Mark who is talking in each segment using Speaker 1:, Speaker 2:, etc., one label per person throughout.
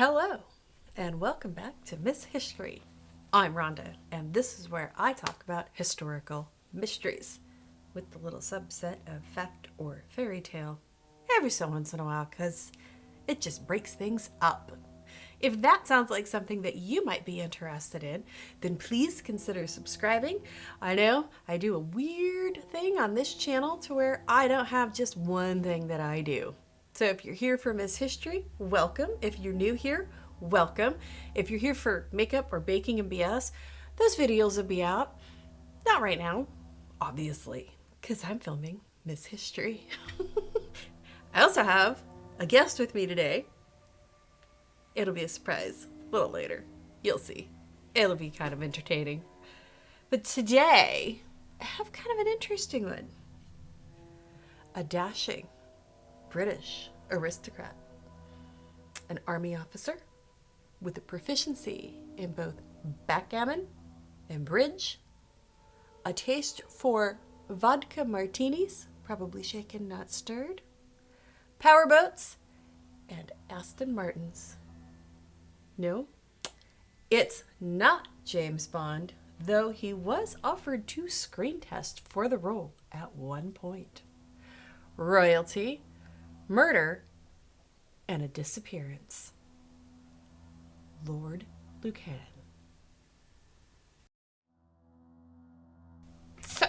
Speaker 1: Hello, and welcome back to MysHistory. I'm Rhonda, and this is where I talk about historical mysteries with the little subset of fact or fairy tale every so once in a while because it just breaks things up. If that sounds like something that you might be interested in, then please consider subscribing. I know I do a weird thing on this channel to where I don't have just one thing that I do. So if you're here for MysHistory, welcome. If you're new here, welcome. If you're here for makeup or baking and BS, those videos will be out. Not right now, obviously, because I'm filming MysHistory. I also have a guest with me today. It'll be a surprise a little later. You'll see. It'll be kind of entertaining. But today, I have kind of an interesting one. A dashing British aristocrat. An army officer with a proficiency in both backgammon and bridge. A taste for vodka martinis, probably shaken, not stirred. Powerboats and Aston Martins. No, it's not James Bond, though he was offered to screen test for the role at one point. Royalty, murder, and a disappearance. Lord Lucan. So,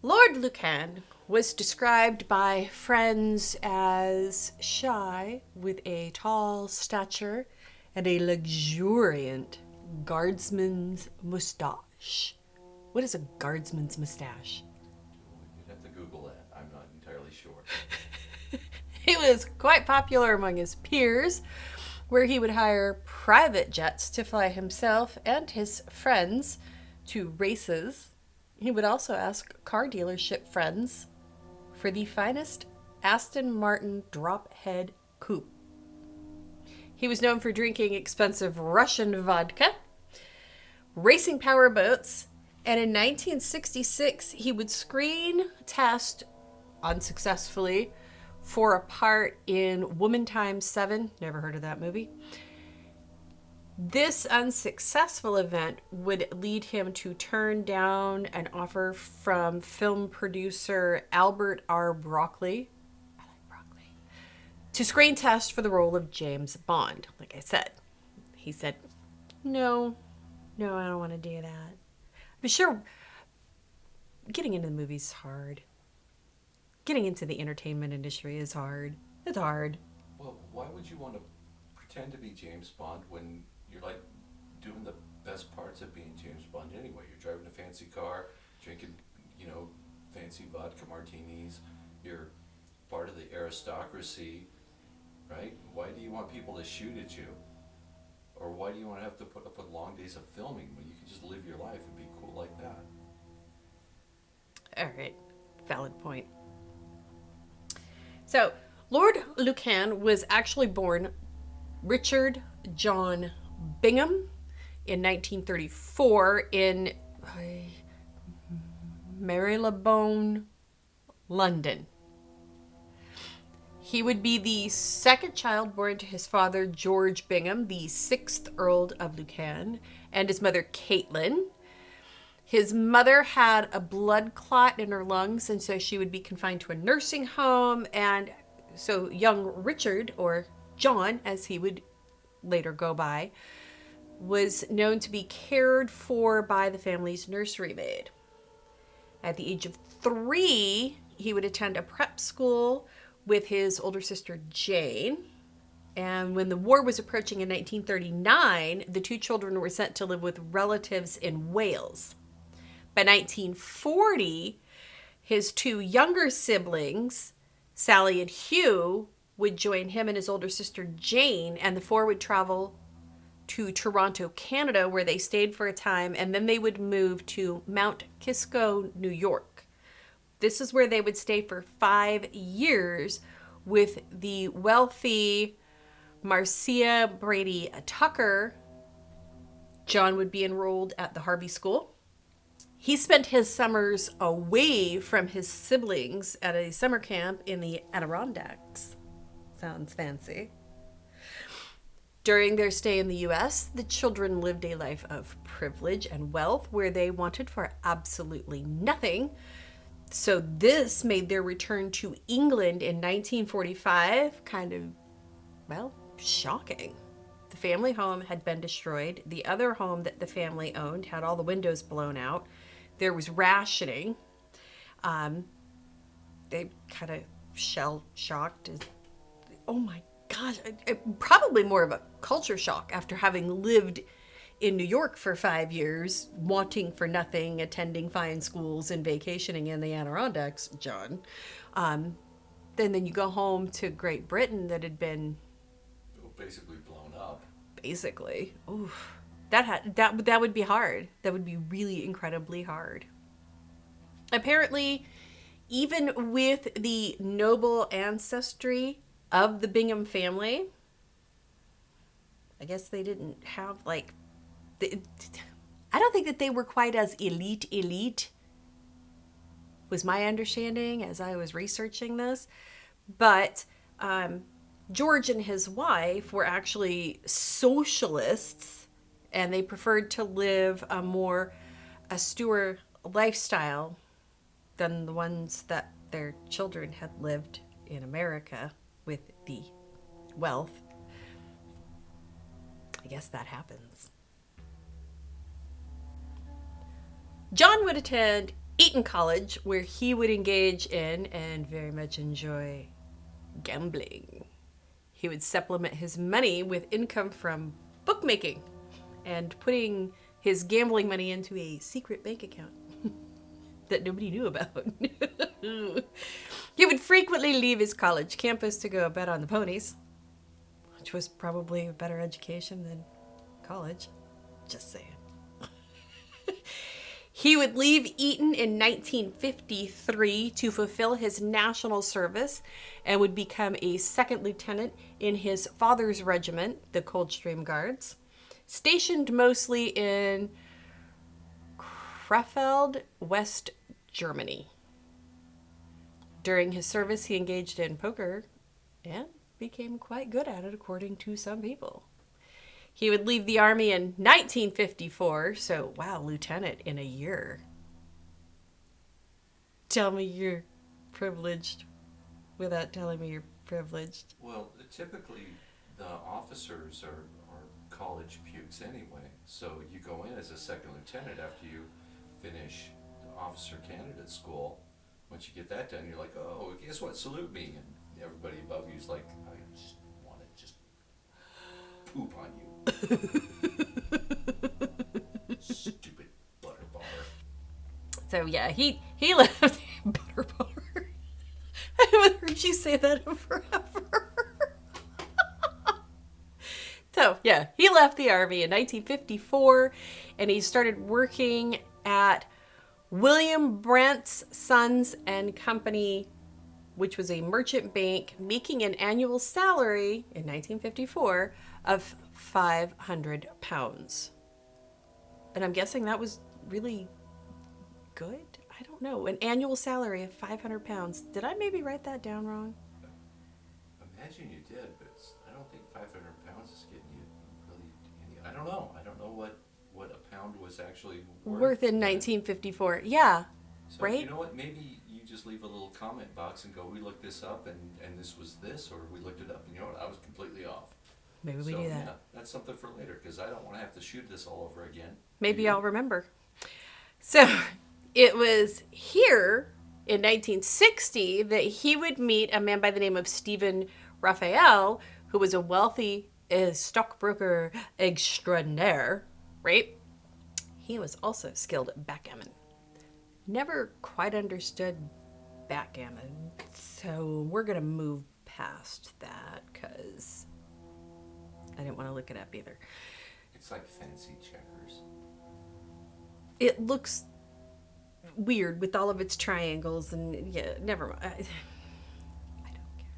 Speaker 1: Lord Lucan was described by friends as shy with a tall stature and a luxuriant guardsman's mustache. What is a guardsman's mustache?
Speaker 2: You'd have to Google that. I'm not entirely sure.
Speaker 1: He was quite popular among his peers, where he would hire private jets to fly himself and his friends to races. He would also ask car dealership friends for the finest Aston Martin drop-head coupe. He was known for drinking expensive Russian vodka, racing power boats, and in 1966 he would screen test unsuccessfully for a part in Woman Times 7. Never heard of that movie. This unsuccessful event would lead him to turn down an offer from film producer Albert R. Broccoli. I like broccoli. To screen test for the role of James Bond. Like I said, he said, no, I don't want to do that. But sure, getting into the movies is hard. Getting into the entertainment industry is hard. It's hard.
Speaker 2: Well, why would you want to pretend to be James Bond when you're like doing the best parts of being James Bond anyway? You're driving a fancy car, drinking, fancy vodka martinis. You're part of the aristocracy, right? Why do you want people to shoot at you? Or why do you want to have to put up with long days of filming when you can just live your life and be cool like that?
Speaker 1: All right. Valid point. So, Lord Lucan was actually born Richard John Bingham in 1934 in Marylebone, London. He would be the second child born to his father, George Bingham, the 6th Earl of Lucan, and his mother, Caitlin. His mother had a blood clot in her lungs, and so she would be confined to a nursing home. And so young Richard, or John, as he would later go by, was known to be cared for by the family's nursery maid. At the age of 3, he would attend a prep school with his older sister, Jane. And when the war was approaching in 1939, the two children were sent to live with relatives in Wales. By 1940, his two younger siblings, Sally and Hugh, would join him and his older sister Jane, and the four would travel to Toronto, Canada, where they stayed for a time, and then they would move to Mount Kisco, New York. This is where they would stay for 5 years with the wealthy Marcia Brady Tucker. John would be enrolled at the Harvey School. He spent his summers away from his siblings at a summer camp in the Adirondacks. Sounds fancy. During their stay in the US, the children lived a life of privilege and wealth where they wanted for absolutely nothing. So this made their return to England in 1945 kind of, well, shocking. The family home had been destroyed. The other home that the family owned had all the windows blown out. There was rationing. They kind of shell shocked. Oh my gosh, probably more of a culture shock after having lived in New York for 5 years, wanting for nothing, attending fine schools and vacationing in the Adirondacks, John. Then you go home to Great Britain that had been
Speaker 2: basically blown up.
Speaker 1: Basically, oof, that would be hard. That would be really incredibly hard. Apparently, even with the noble ancestry of the Bingham family, I guess they didn't have I don't think that they were quite as elite, was my understanding as I was researching this. But George and his wife were actually socialists, and they preferred to live a more austere lifestyle than the ones that their children had lived in America with the wealth. I guess that happens. John would attend Eton College, where he would engage in and very much enjoy gambling. He would supplement his money with income from bookmaking and putting his gambling money into a secret bank account that nobody knew about. He would frequently leave his college campus to go bet on the ponies, which was probably a better education than college. Just saying. He would leave Eton in 1953 to fulfill his national service and would become a second lieutenant in his father's regiment, the Coldstream Guards, stationed mostly in Krefeld, West Germany. During his service, he engaged in poker and became quite good at it, according to some people. He would leave the army in 1954, so wow, lieutenant in a year. Tell me you're privileged without telling me you're privileged.
Speaker 2: Well, typically the officers are college pukes anyway, so you go in as a second lieutenant after you finish the officer candidate school. Once you get that done, you're like, oh, guess what, salute me. And everybody above you is like, I just want to just poop on you. Stupid butter bar.
Speaker 1: So yeah, he left butter bar. I haven't heard you say that in forever. So yeah, he left the army in 1954, and he started working at William Brandt's Sons and Company, which was a merchant bank, making an annual salary in 1954 of £500. And I'm guessing that was really good? I don't know. An annual salary of £500. Did I maybe write that down wrong?
Speaker 2: Imagine you did, but I don't think 500 pounds is getting you really any. I don't know. I don't know what a pound was actually worth
Speaker 1: in 1954. Yeah.
Speaker 2: So
Speaker 1: right?
Speaker 2: You know what? Maybe you just leave a little comment box and go, we looked this up and this was this, or we looked it up and you know what? I was completely off.
Speaker 1: Maybe we do that.
Speaker 2: Yeah, that's something for later, because I don't want to have to shoot this all over again.
Speaker 1: Maybe I'll remember. So it was here in 1960 that he would meet a man by the name of Stephen Raphael, who was a wealthy stockbroker extraordinaire, right? He was also skilled at backgammon. Never quite understood backgammon, so we're going to move past that because I didn't want to look it up either.
Speaker 2: It's like fancy checkers.
Speaker 1: It looks weird with all of its triangles and yeah, never mind. I don't care.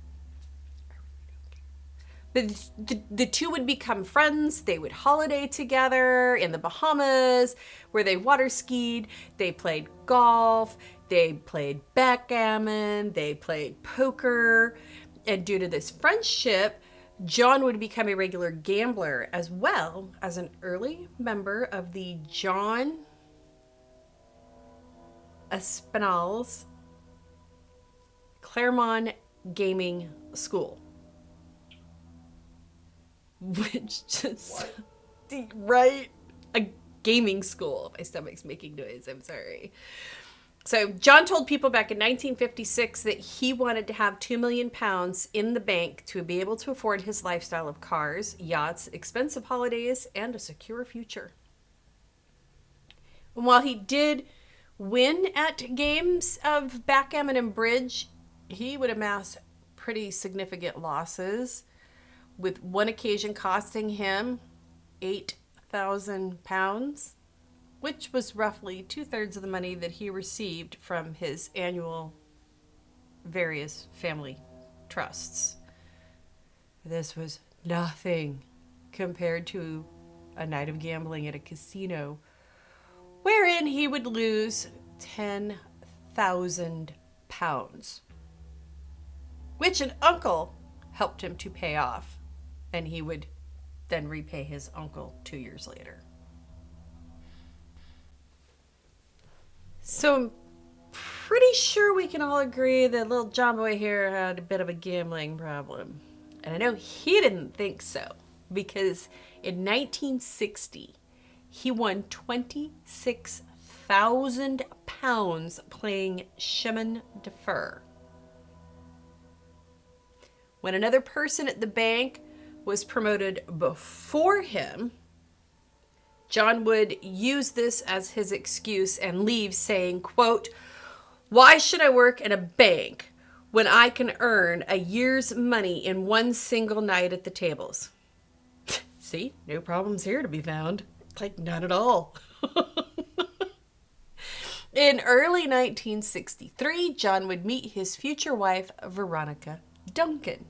Speaker 1: I really don't care. But the two would become friends. They would holiday together in the Bahamas where they water skied. They played golf. They played backgammon. They played poker. And due to this friendship, John would become a regular gambler as well as an early member of the John Espionage Claremont Gaming School. Which just...
Speaker 2: What?
Speaker 1: Right? A gaming school. My stomach's making noise. I'm sorry. So John told people back in 1956 that he wanted to have £2 million in the bank to be able to afford his lifestyle of cars, yachts, expensive holidays, and a secure future. And while he did win at games of backgammon and bridge, he would amass pretty significant losses, with one occasion costing him £8,000, which was roughly 2/3 of the money that he received from his annual various family trusts. This was nothing compared to a night of gambling at a casino, wherein he would lose £10,000, which an uncle helped him to pay off, and he would then repay his uncle 2 years later. So I'm pretty sure we can all agree that little John Boy here had a bit of a gambling problem. And I know he didn't think so, because in 1960, he won £26,000 playing chemin de fer. When another person at the bank was promoted before him, John would use this as his excuse and leave, saying, quote, "Why should I work in a bank when I can earn a year's money in one single night at the tables?" See, no problems here to be found. Like, none at all. In early 1963, John would meet his future wife, Veronica Duncan.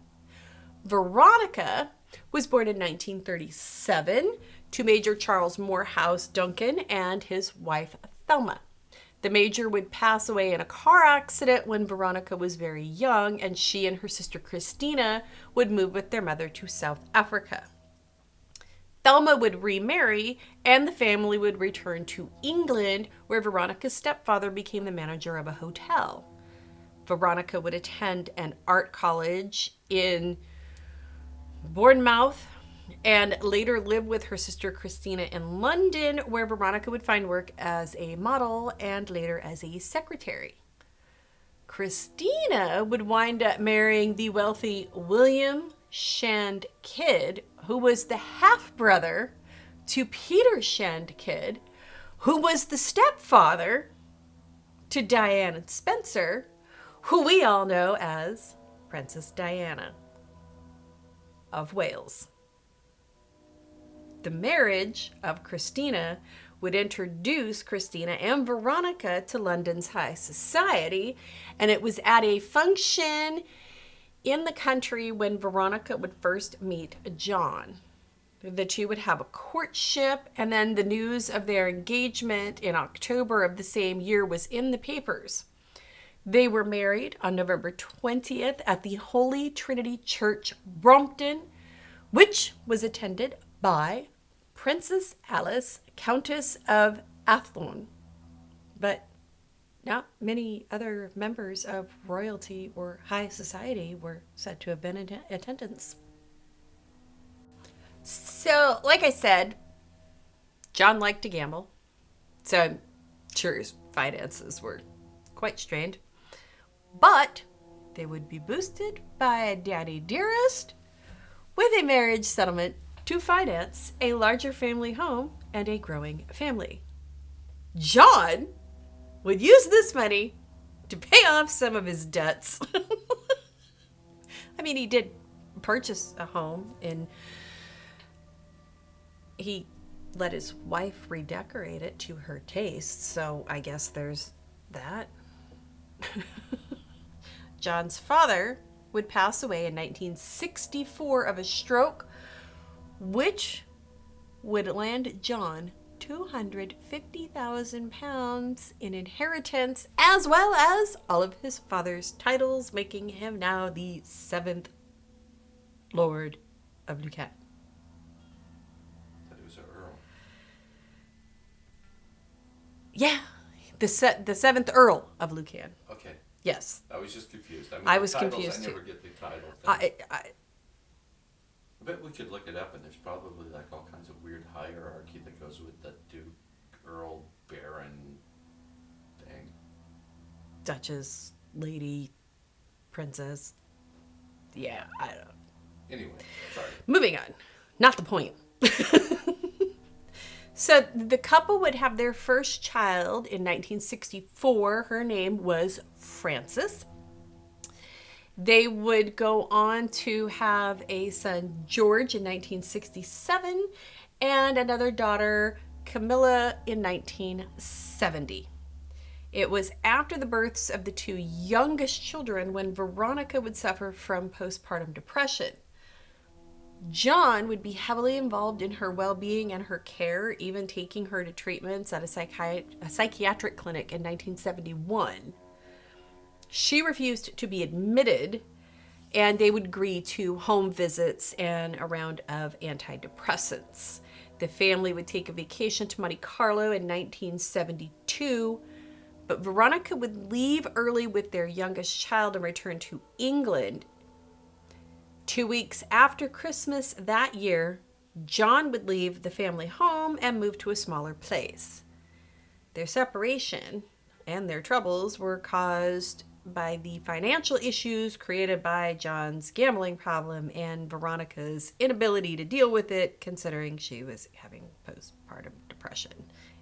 Speaker 1: Veronica was born in 1937 to Major Charles Morehouse Duncan and his wife, Thelma. The Major would pass away in a car accident when Veronica was very young, and she and her sister Christina would move with their mother to South Africa. Thelma would remarry, and the family would return to England, where Veronica's stepfather became the manager of a hotel. Veronica would attend an art college in Bournemouth and later live with her sister Christina in London, where Veronica would find work as a model and later as a secretary. Christina would wind up marrying the wealthy William Shand Kidd, who was the half-brother to Peter Shand Kidd, who was the stepfather to Diana Spencer, who we all know as Princess Diana of Wales. The marriage of Christina would introduce Christina and Veronica to London's high society, and it was at a function in the country when Veronica would first meet John. The two would have a courtship, and then the news of their engagement in October of the same year was in the papers. They were married on November 20th at the Holy Trinity Church, Brompton, which was attended by Princess Alice, Countess of Athlone. But not many other members of royalty or high society were said to have been in attendance. So, like I said, John liked to gamble, so I'm sure his finances were quite strained. But they would be boosted by a daddy dearest with a marriage settlement to finance a larger family home and a growing family. John would use this money to pay off some of his debts. I mean, he did purchase a home, and he let his wife redecorate it to her taste, so I guess there's that. John's father would pass away in 1964 of a stroke, which would land John £250,000 in inheritance, as well as all of his father's titles, making him now the 7th Lord of Lucan.
Speaker 2: That it was an Earl.
Speaker 1: Yeah, the seventh Earl of Lucan.
Speaker 2: Okay.
Speaker 1: Yes.
Speaker 2: I was just confused. I mean,
Speaker 1: I
Speaker 2: the
Speaker 1: was
Speaker 2: titles,
Speaker 1: confused,
Speaker 2: I
Speaker 1: too.
Speaker 2: never get the title thing.
Speaker 1: I
Speaker 2: I bet we could look it up, and there's probably like all kinds of weird hierarchy that goes with the Duke, Earl, Baron thing.
Speaker 1: Duchess, lady, princess. Yeah, I don't know.
Speaker 2: Anyway, sorry.
Speaker 1: Moving on. Not the point. So the couple would have their first child in 1964. Her name was Frances. They would go on to have a son, George, in 1967, and another daughter, Camilla, in 1970. It was after the births of the two youngest children when Veronica would suffer from postpartum depression. John would be heavily involved in her well-being and her care, even taking her to treatments at a psychiatric clinic in 1971. She refused to be admitted, and they would agree to home visits and a round of antidepressants. The family would take a vacation to Monte Carlo in 1972, but Veronica would leave early with their youngest child and return to England. 2 weeks after Christmas that year, John would leave the family home and move to a smaller place. Their separation and their troubles were caused by the financial issues created by John's gambling problem and Veronica's inability to deal with it, considering she was having postpartum depression.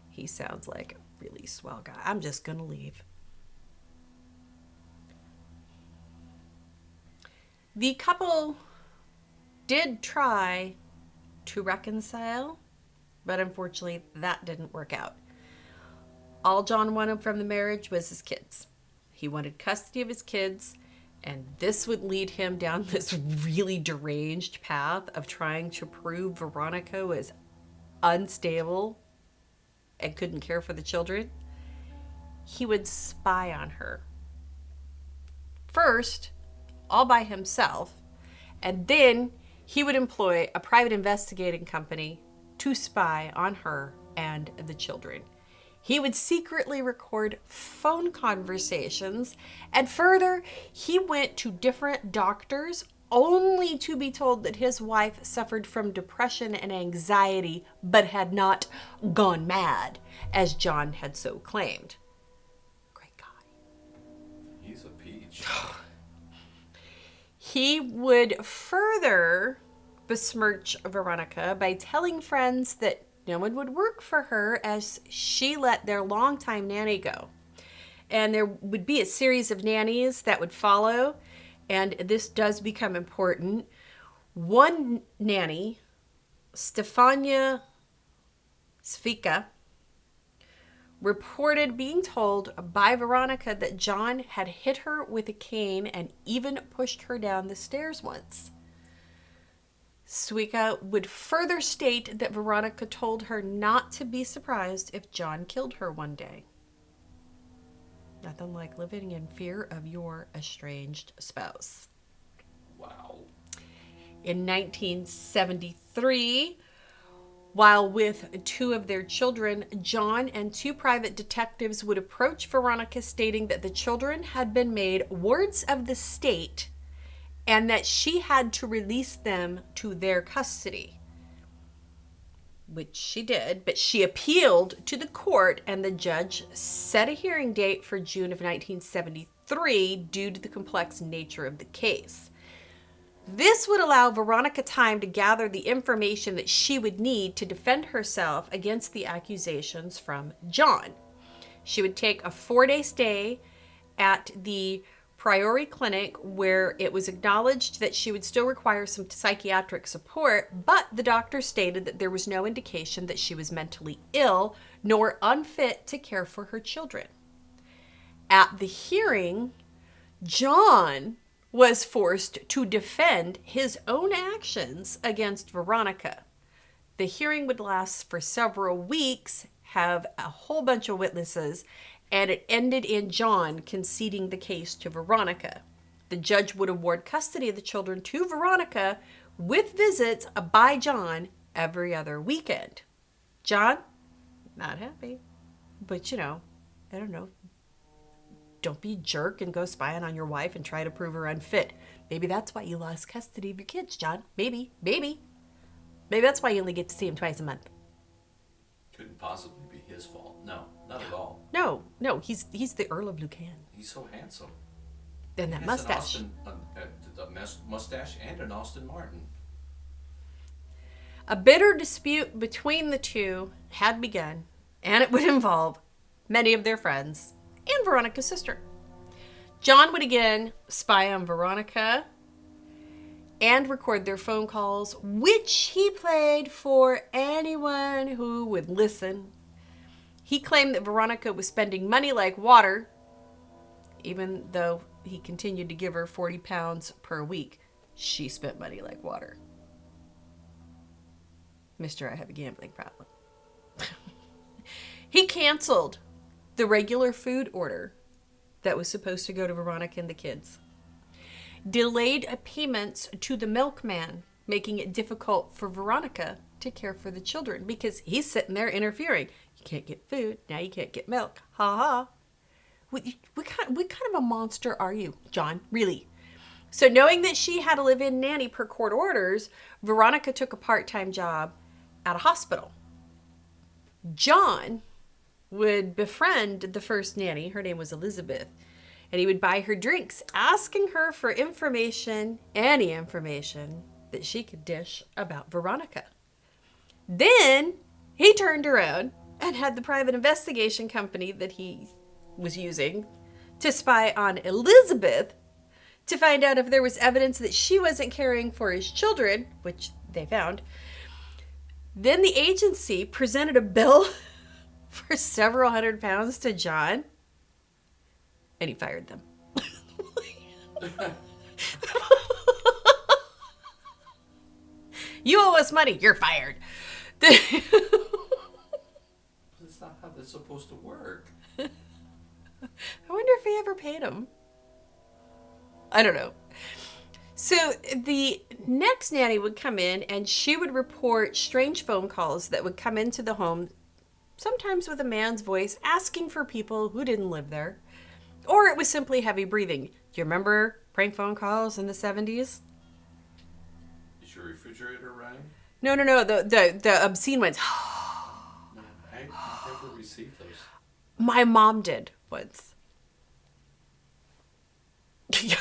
Speaker 1: He sounds like a really swell guy. I'm just going to leave. The couple did try to reconcile, but unfortunately that didn't work out. All John wanted from the marriage was his kids. He wanted custody of his kids, and this would lead him down this really deranged path of trying to prove Veronica was unstable and couldn't care for the children. He would spy on her. First, all by himself, and then he would employ a private investigating company to spy on her and the children. He would secretly record phone conversations, and further, he went to different doctors only to be told that his wife suffered from depression and anxiety, but had not gone mad, as John had so claimed. Great guy.
Speaker 2: He's a peach.
Speaker 1: He would further besmirch Veronica by telling friends that no one would work for her as she let their longtime nanny go. And there would be a series of nannies that would follow, and this does become important. One nanny, Stefania Svika, reported being told by Veronica that John had hit her with a cane and even pushed her down the stairs once. Svika would further state that Veronica told her not to be surprised if John killed her one day. Nothing like living in fear of your estranged spouse.
Speaker 2: Wow.
Speaker 1: In 1973, while with two of their children, John and two private detectives would approach Veronica stating that the children had been made wards of the state and that she had to release them to their custody, which she did, but she appealed to the court, and the judge set a hearing date for June of 1973 due to the complex nature of the case. This would allow Veronica time to gather the information that she would need to defend herself against the accusations from John. She would take a 4-day stay at the Priory Clinic, where it was acknowledged that she would still require some psychiatric support, but the doctor stated that there was no indication that she was mentally ill nor unfit to care for her children. At the hearing, John was forced to defend his own actions against Veronica. The hearing would last for several weeks, have a whole bunch of witnesses, and it ended in John conceding the case to Veronica. The judge would award custody of the children to Veronica with visits by John every other weekend. John, not happy. But, I don't know. Don't be a jerk and go spying on your wife and try to prove her unfit. Maybe that's why you lost custody of your kids, John. Maybe. Maybe that's why you only get to see him twice a month.
Speaker 2: Couldn't possibly be his fault. No, not at all.
Speaker 1: No, he's the Earl of Lucan.
Speaker 2: He's so handsome.
Speaker 1: And that mustache.
Speaker 2: A mustache and an Austin Martin.
Speaker 1: A bitter dispute between the two had begun, and it would involve many of their friends and Veronica's sister. John would again spy on Veronica and record their phone calls, which he played for anyone who would listen. He claimed that Veronica was spending money like water, even though he continued to give her 40 pounds per week. She spent money like water. Mister, I have a gambling problem. He canceled the regular food order that was supposed to go to Veronica and the kids. Delayed payments to the milkman, making it difficult for Veronica to care for the children because he's sitting there interfering. You can't get food, now you can't get milk. Ha ha. What kind of a monster are you, John? Really? So knowing that she had a live-in nanny per court orders, Veronica took a part-time job at a hospital. John would befriend the first nanny. Her name was Elizabeth. And he would buy her drinks, asking her for information, any information that she could dish about Veronica. Then he turned around and had the private investigation company that he was using to spy on Elizabeth to find out if there was evidence that she wasn't caring for his children, which they found. Then the agency presented a bill for several £100s to John, and he fired them. You owe us money. You're fired.
Speaker 2: That's not how that's supposed to work.
Speaker 1: I wonder if he ever paid him. I don't know. So the next nanny would come in and she would report strange phone calls that would come into the home, sometimes with a man's voice asking for people who didn't live there. Or it was simply heavy breathing. Do you remember prank phone calls in the 70s?
Speaker 2: Is your refrigerator running?
Speaker 1: No. The obscene ones.
Speaker 2: No, I never received those.
Speaker 1: My mom did once.
Speaker 2: I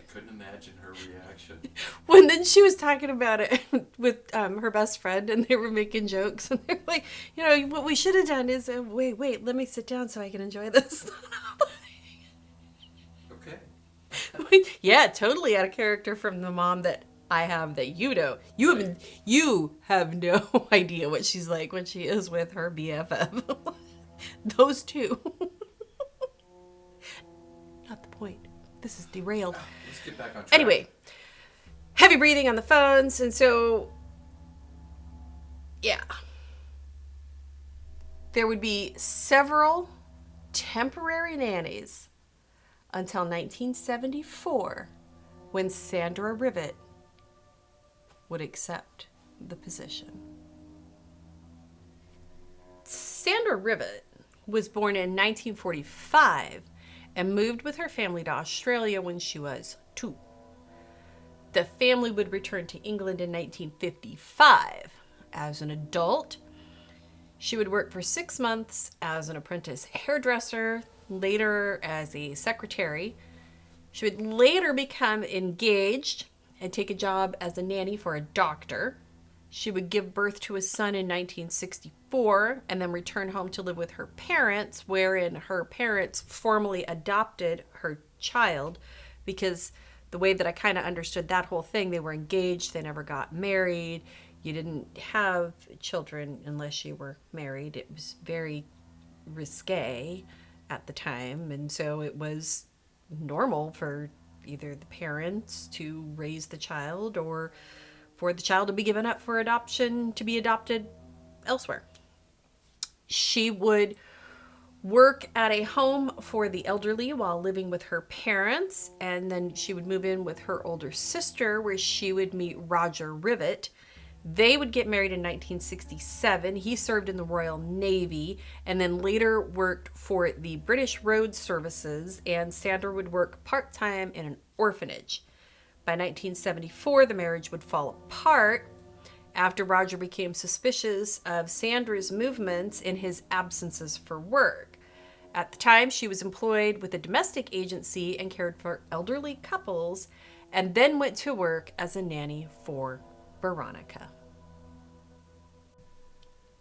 Speaker 2: couldn't imagine her reaction.
Speaker 1: When then she was talking about it with her best friend, and they were making jokes, and they're like, what we should have done is, wait, let me sit down so I can enjoy this.
Speaker 2: Okay.
Speaker 1: Yeah, totally out of character from the mom that I have that you know. You have no idea what she's like when she is with her BFF. Those two. Not the point. This is derailed.
Speaker 2: Let's get back on track.
Speaker 1: Anyway, heavy breathing on the phones, and so, yeah. There would be several temporary nannies until 1974, when Sandra Rivet would accept the position. Sandra Rivet was born in 1945 and moved with her family to Australia when she was 2. The family would return to England in 1955. As an adult, she would work for 6 months as an apprentice hairdresser, later as a secretary. She would later become engaged and take a job as a nanny for a doctor. She would give birth to a son in 1964 and then return home to live with her parents, wherein her parents formally adopted her child, because the way that I kind of understood that whole thing, they were engaged, they never got married. You didn't have children unless you were married. It was very risque at the time, and so it was normal for either the parents to raise the child or for the child to be given up for adoption, to be adopted elsewhere. She would work at a home for the elderly while living with her parents, and then she would move in with her older sister where she would meet Roger Rivet. They would get married in 1967. He served in the Royal Navy and then later worked for the British Road Services, and Sandra would work part-time in an orphanage. By 1974, the marriage would fall apart after Roger became suspicious of Sandra's movements in his absences for work. At the time, she was employed with a domestic agency and cared for elderly couples, and then went to work as a nanny for Veronica.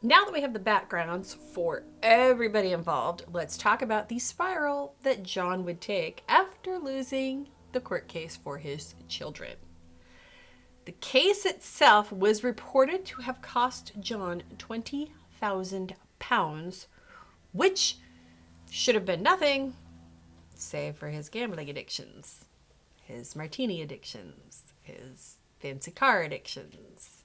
Speaker 1: Now that we have the backgrounds for everybody involved, let's talk about the spiral that John would take after losing the court case for his children. The case itself was reported to have cost John £20,000, which should have been nothing, save for his gambling addictions, his martini addictions, his fancy car addictions.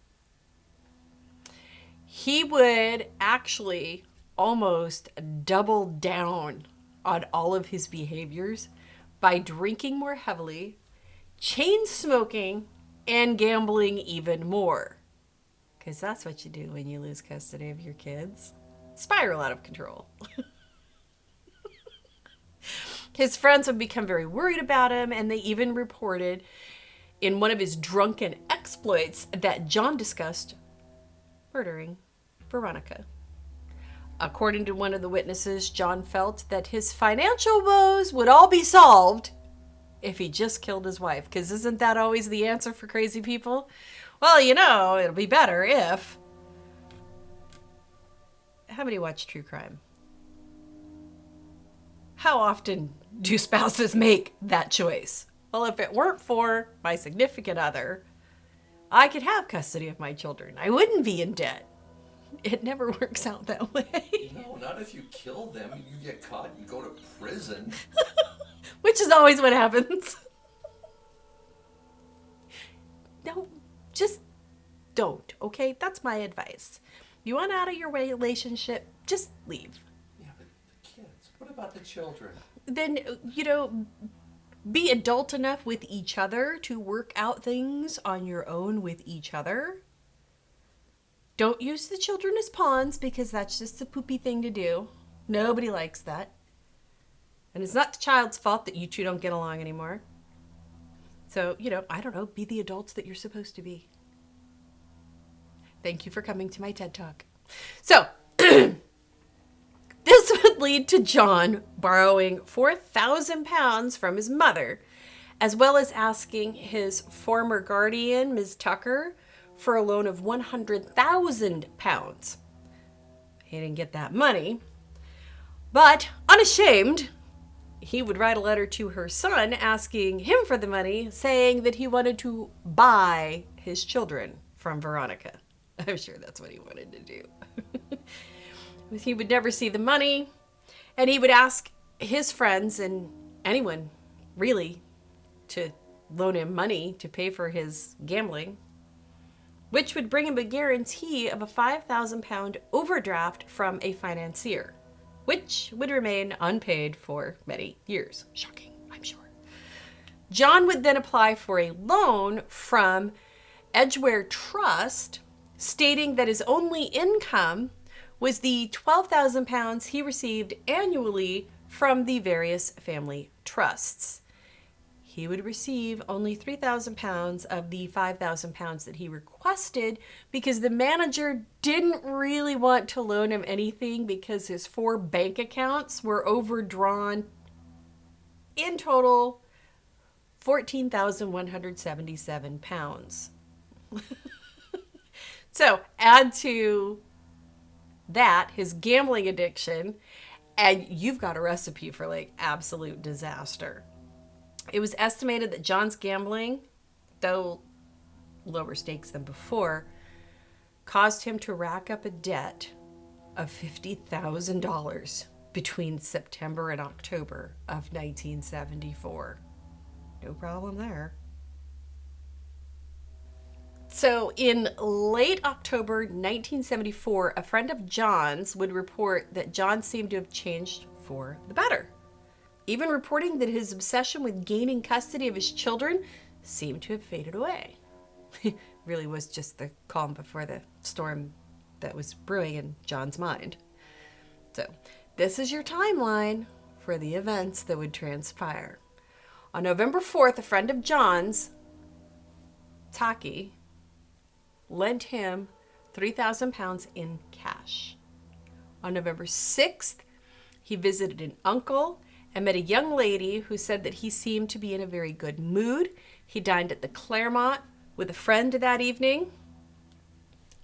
Speaker 1: He would actually almost double down on all of his behaviors by drinking more heavily, chain smoking, and gambling even more. Because that's what you do when you lose custody of your kids. Spiral out of control. His friends would become very worried about him, and they even reported in one of his drunken exploits that John discussed murdering Veronica. According to one of the witnesses, John felt that his financial woes would all be solved if he just killed his wife. Because isn't that always the answer for crazy people? Well, you know, it'll be better if... How many watch true crime? How often do spouses make that choice? Well, if it weren't for my significant other, I could have custody of my children. I wouldn't be in debt. It never works out that way.
Speaker 2: No, not if you kill them. You get caught, you go to prison.
Speaker 1: Which is always what happens. No, just don't, okay? That's my advice. You want out of your relationship, just leave.
Speaker 2: Yeah, but the kids. What about the children?
Speaker 1: Then, you know, be adult enough with each other to work out things on your own with each other. Don't use the children as pawns, because that's just a poopy thing to do. Nobody likes that. And it's not the child's fault that you two don't get along anymore. So, you know, I don't know, be the adults that you're supposed to be. Thank you for coming to my TED Talk. So, this would lead to John borrowing £4,000 from his mother, as well as asking his former guardian, Ms. Tucker, for a loan of £100,000. He didn't get that money, but unashamed, he would write a letter to her son asking him for the money, saying that he wanted to buy his children from Veronica. I'm sure that's what he wanted to do. He would never see the money, and he would ask his friends and anyone, really, to loan him money to pay for his gambling, which would bring him a guarantee of a £5,000 overdraft from a financier, which would remain unpaid for many years. Shocking, I'm sure. John would then apply for a loan from Edgware Trust, stating that his only income was the £12,000 he received annually from the various family trusts. He would receive only £3,000 of the £5,000 that he requested, because the manager didn't really want to loan him anything because his 4 bank accounts were overdrawn. In total, £14,177. So add to that his gambling addiction, and you've got a recipe for like absolute disaster. It was estimated that John's gambling, though lower stakes than before, caused him to rack up a debt of $50,000 between September and October of 1974. No problem there. So in late October 1974, a friend of John's would report that John seemed to have changed for the better, even reporting that his obsession with gaining custody of his children seemed to have faded away. Really was just the calm before the storm that was brewing in John's mind. So this is your timeline for the events that would transpire. On November 4th, a friend of John's, Taki, lent him 3,000 pounds in cash. On November 6th, he visited an uncle and met a young lady who said that he seemed to be in a very good mood. He dined at the Claremont with a friend that evening.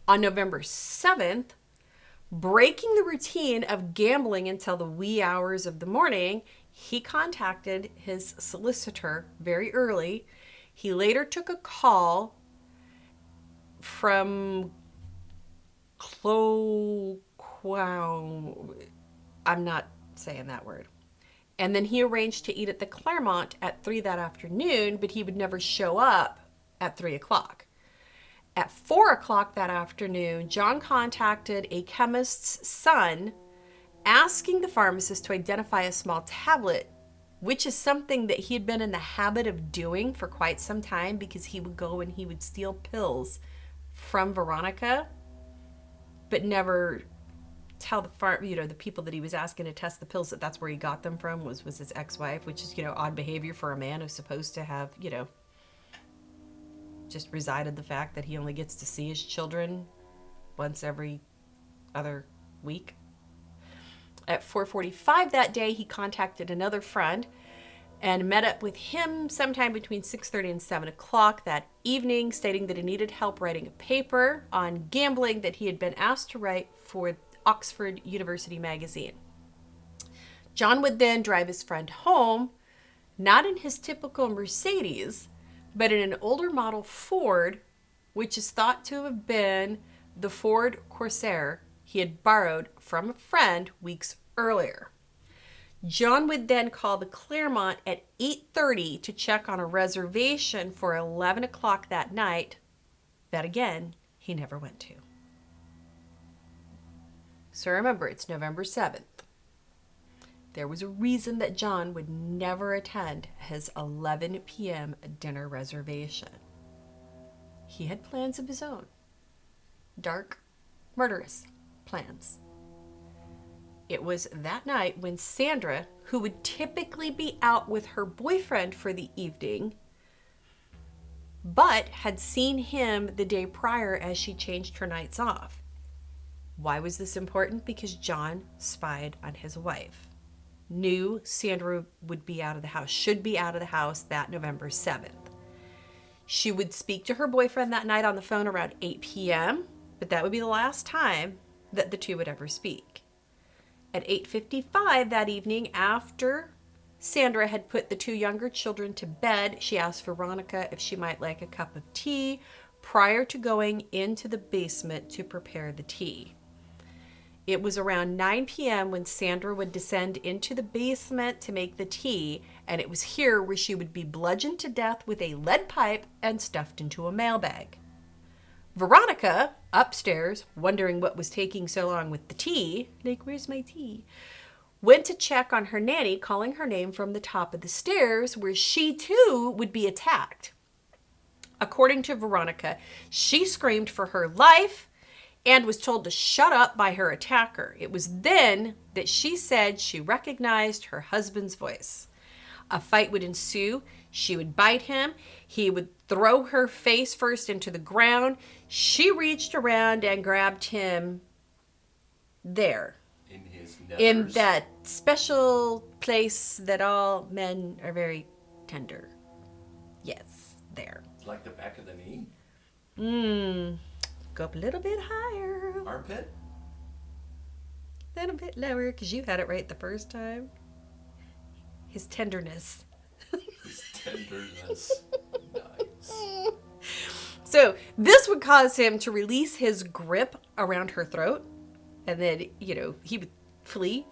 Speaker 1: On November 7th, breaking the routine of gambling until the wee hours of the morning, he contacted his solicitor very early. He later took a call from I'm not saying that word. And then he arranged to eat at the Claremont at 3 that afternoon, but he would never show up at 3 o'clock. At 4 o'clock that afternoon, John contacted a chemist's son, asking the pharmacist to identify a small tablet, which is something that he had been in the habit of doing for quite some time, because he would go and he would steal pills from Veronica, but never tell the people that he was asking to test the pills that that's where he got them from was his ex-wife, which is, odd behavior for a man who's supposed to have, just resided the fact that he only gets to see his children once every other week. At 4:45 that day, he contacted another friend and met up with him sometime between 6:30 and 7 o'clock that evening, stating that he needed help writing a paper on gambling that he had been asked to write for Oxford University magazine. John would then drive his friend home, not in his typical Mercedes, but in an older model Ford, which is thought to have been the Ford Corsair he had borrowed from a friend weeks earlier. John would then call the Claremont at 8:30 to check on a reservation for 11 o'clock that night, that again, he never went to. So remember, it's November 7th. There was a reason that John would never attend his 11 p.m. dinner reservation. He had plans of his own. Dark, murderous plans. It was that night when Sandra, who would typically be out with her boyfriend for the evening, but had seen him the day prior as she changed her nights off. Why was this important? Because John spied on his wife. Knew Sandra would be out of the house, should be out of the house that November 7th. She would speak to her boyfriend that night on the phone around 8 p.m., but that would be the last time that the two would ever speak. At 8:55 that evening, after Sandra had put the two younger children to bed, she asked Veronica if she might like a cup of tea prior to going into the basement to prepare the tea. It was around 9 p.m. when Sandra would descend into the basement to make the tea, and it was here where she would be bludgeoned to death with a lead pipe and stuffed into a mailbag. Veronica, upstairs, wondering what was taking so long with the tea, like, where's my tea, went to check on her nanny, calling her name from the top of the stairs, where she too would be attacked. According to Veronica, she screamed for her life and was told to shut up by her attacker. It was then that she said she recognized her husband's voice. A fight would ensue. She would bite him. He would throw her face first into the ground. She reached around and grabbed him there.
Speaker 2: In his nethers.
Speaker 1: In that special place that all men are very tender. Yes, there.
Speaker 2: Like the back of the knee?
Speaker 1: Go up a little bit higher.
Speaker 2: Armpit?
Speaker 1: A little bit lower, because you had it right the first time. His tenderness.
Speaker 2: His tenderness. Nice.
Speaker 1: So this would cause him to release his grip around her throat, and then, he would flee.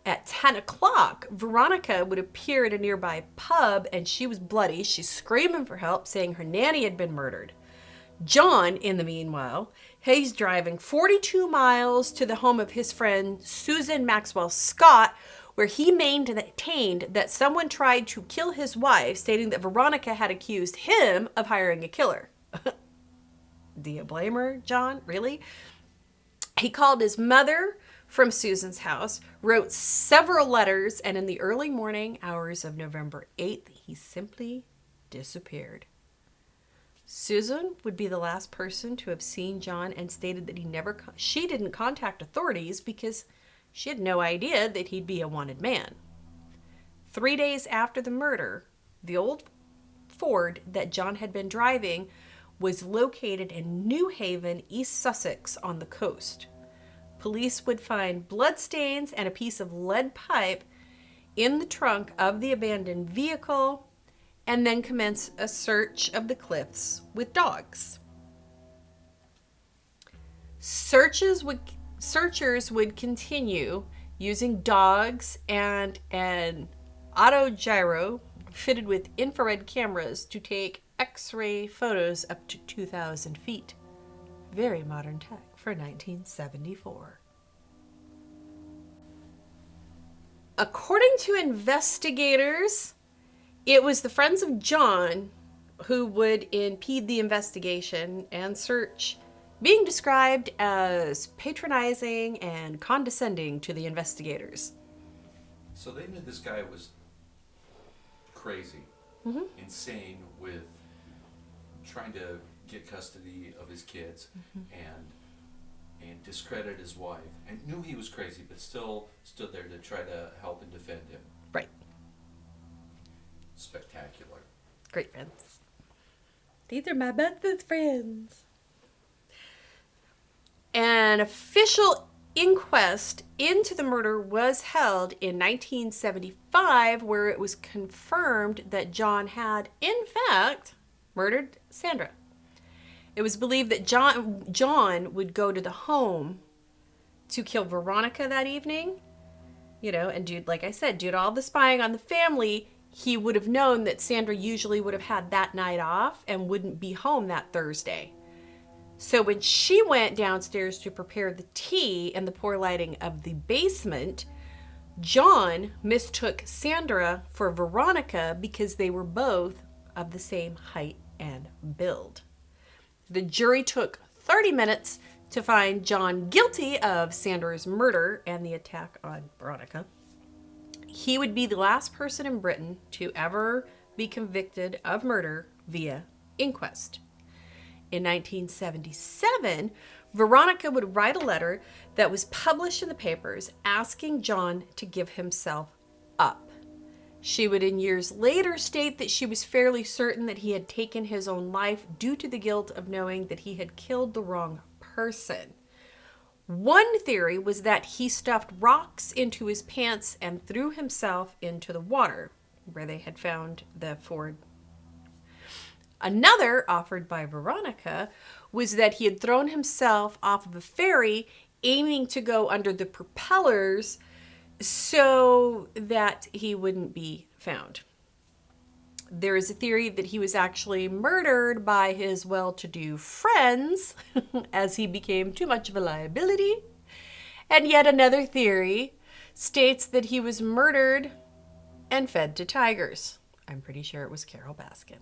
Speaker 1: At 10 o'clock, Veronica would appear at a nearby pub, and she was bloody. She's screaming for help, saying her nanny had been murdered. John, in the meanwhile, he's driving 42 miles to the home of his friend Susan Maxwell Scott, where he maintained that someone tried to kill his wife, stating that Veronica had accused him of hiring a killer. Do you blame her, John? Really? He called his mother from Susan's house, wrote several letters, and in the early morning hours of November 8th, he simply disappeared. Susan would be the last person to have seen John and stated that she didn't contact authorities because she had no idea that he'd be a wanted man. 3 days after the murder, the old Ford that John had been driving was located in New Haven, East Sussex, on the coast. Police would find bloodstains and a piece of lead pipe in the trunk of the abandoned vehicle and then commence a search of the cliffs with dogs. Searchers would continue using dogs and an autogyro fitted with infrared cameras to take X-ray photos up to 2,000 feet. Very modern tech for 1974. According to investigators, it was the friends of John who would impede the investigation and search, being described as patronizing and condescending to the investigators.
Speaker 2: So they knew this guy was crazy, insane, with trying to get custody of his kids and discredit his wife, and knew he was crazy, but still stood there to try to help and defend him.
Speaker 1: Right.
Speaker 2: Spectacular.
Speaker 1: Great friends. These are my bestest friends. An official inquest into the murder was held in 1975, where it was confirmed that John had, in fact, murdered Sandra. It was believed that John would go to the home to kill Veronica that evening, and like I said, due to all the spying on the family, he would have known that Sandra usually would have had that night off and wouldn't be home that Thursday. So when she went downstairs to prepare the tea in the poor lighting of the basement, John mistook Sandra for Veronica because they were both of the same height and build. The jury took 30 minutes to find John guilty of Sandra's murder and the attack on Veronica. He would be the last person in Britain to ever be convicted of murder via inquest. In 1977, Veronica would write a letter that was published in the papers asking John to give himself up. She would in years later state that she was fairly certain that he had taken his own life due to the guilt of knowing that he had killed the wrong person. One theory was that he stuffed rocks into his pants and threw himself into the water, where they had found the Ford. Another, offered by Veronica, was that he had thrown himself off of a ferry, aiming to go under the propellers so that he wouldn't be found. There is a theory that he was actually murdered by his well-to-do friends as he became too much of a liability. And yet another theory states that he was murdered and fed to tigers. I'm pretty sure it was Carol Baskin.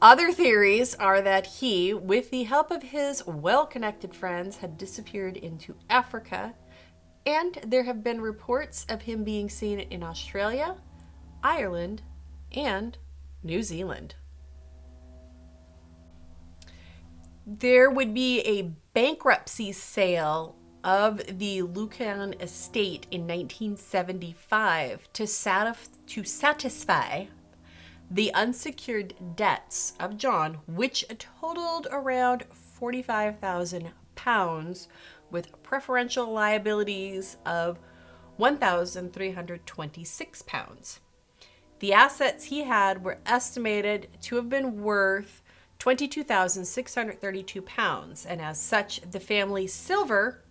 Speaker 1: Other theories are that he, with the help of his well-connected friends, had disappeared into Africa, and there have been reports of him being seen in Australia, Ireland, and New Zealand. There would be a bankruptcy sale of the Lucan estate in 1975 to satisfy the unsecured debts of John, which totaled around £45,000, with preferential liabilities of £1,326. The assets he had were estimated to have been worth £22,632, and as such, the family's silver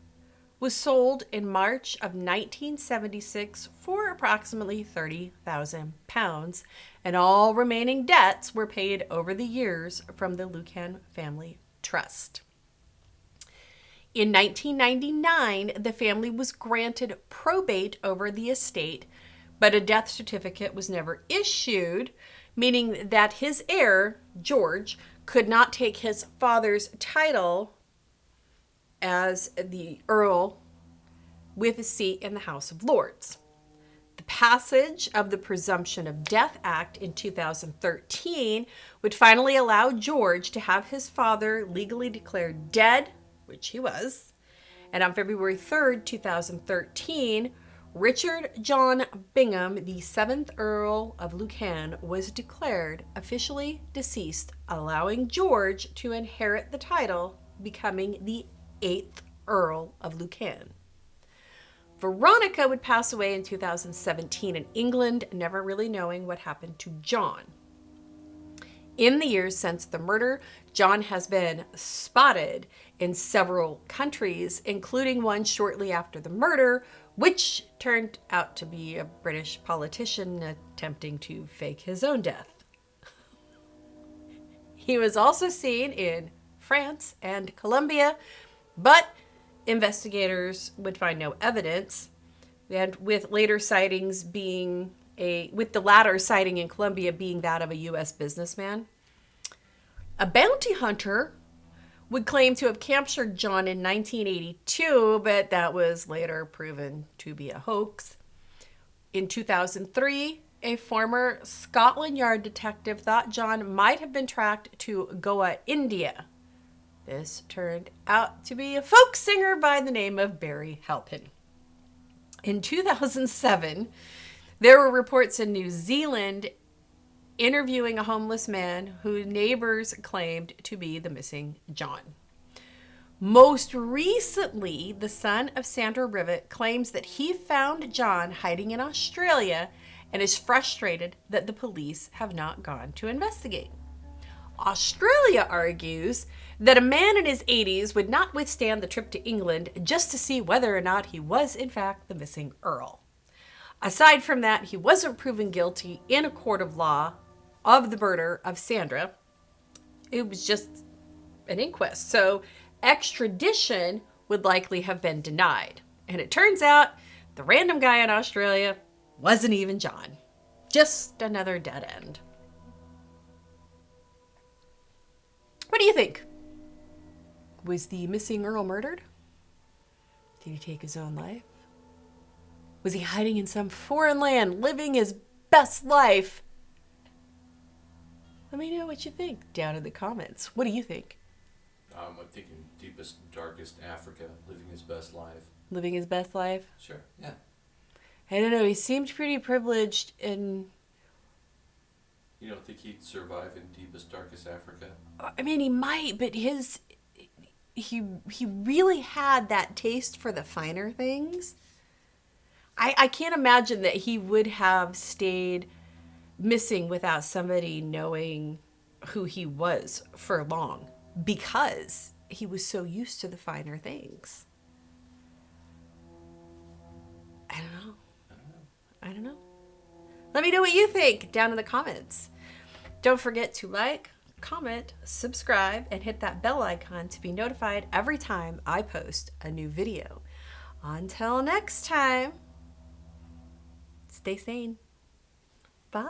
Speaker 1: was sold in March of 1976 for approximately £30,000, and all remaining debts were paid over the years from the Lucan family trust. In 1999, the family was granted probate over the estate, but a death certificate was never issued, meaning that his heir, George, could not take his father's title as the Earl with a seat in the House of Lords. The passage of the Presumption of Death Act in 2013 would finally allow George to have his father legally declared dead, which he was. And on February 3rd, 2013, Richard John Bingham, the 7th Earl of Lucan, was declared officially deceased, allowing George to inherit the title, becoming the 8th Earl of Lucan. Veronica would pass away in 2017 in England, never really knowing what happened to John. In the years since the murder, John has been spotted in several countries, including one shortly after the murder, which turned out to be a British politician attempting to fake his own death. He was also seen in France and Colombia, but investigators would find no evidence, and with later sightings with the latter sighting in Colombia being that of a U.S. businessman. A bounty hunter would claim to have captured John in 1982, but that was later proven to be a hoax. In 2003, a former Scotland Yard detective thought John might have been tracked to Goa, India. This turned out to be a folk singer by the name of Barry Halpin. In 2007, there were reports in New Zealand interviewing a homeless man who neighbors claimed to be the missing John. Most recently, the son of Sandra Rivet claims that he found John hiding in Australia and is frustrated that the police have not gone to investigate. Australia argues that a man in his 80s would not withstand the trip to England just to see whether or not he was in fact the missing Earl. Aside from that, he wasn't proven guilty in a court of law of the murder of Sandra. It was just an inquest, so extradition would likely have been denied. And it turns out the random guy in Australia wasn't even John. Just another dead end. What do you think? Was the missing Earl murdered? Did he take his own life? Was he hiding in some foreign land, living his best life? Let me know what you think down in the comments. What do you think?
Speaker 2: I'm thinking deepest, darkest Africa, living his best life.
Speaker 1: Living his best life?
Speaker 2: Sure, yeah.
Speaker 1: I don't know. He seemed pretty privileged and...
Speaker 2: You don't think he'd survive in deepest, darkest Africa?
Speaker 1: I mean, he might, but he really had that taste for the finer things. I can't imagine that he would have stayed missing without somebody knowing who he was for long, because he was so used to the finer things. I don't know. Let me know what you think down in the comments. Don't forget to like, comment, subscribe, and hit that bell icon to be notified every time I post a new video. Until next time, stay sane. Bye.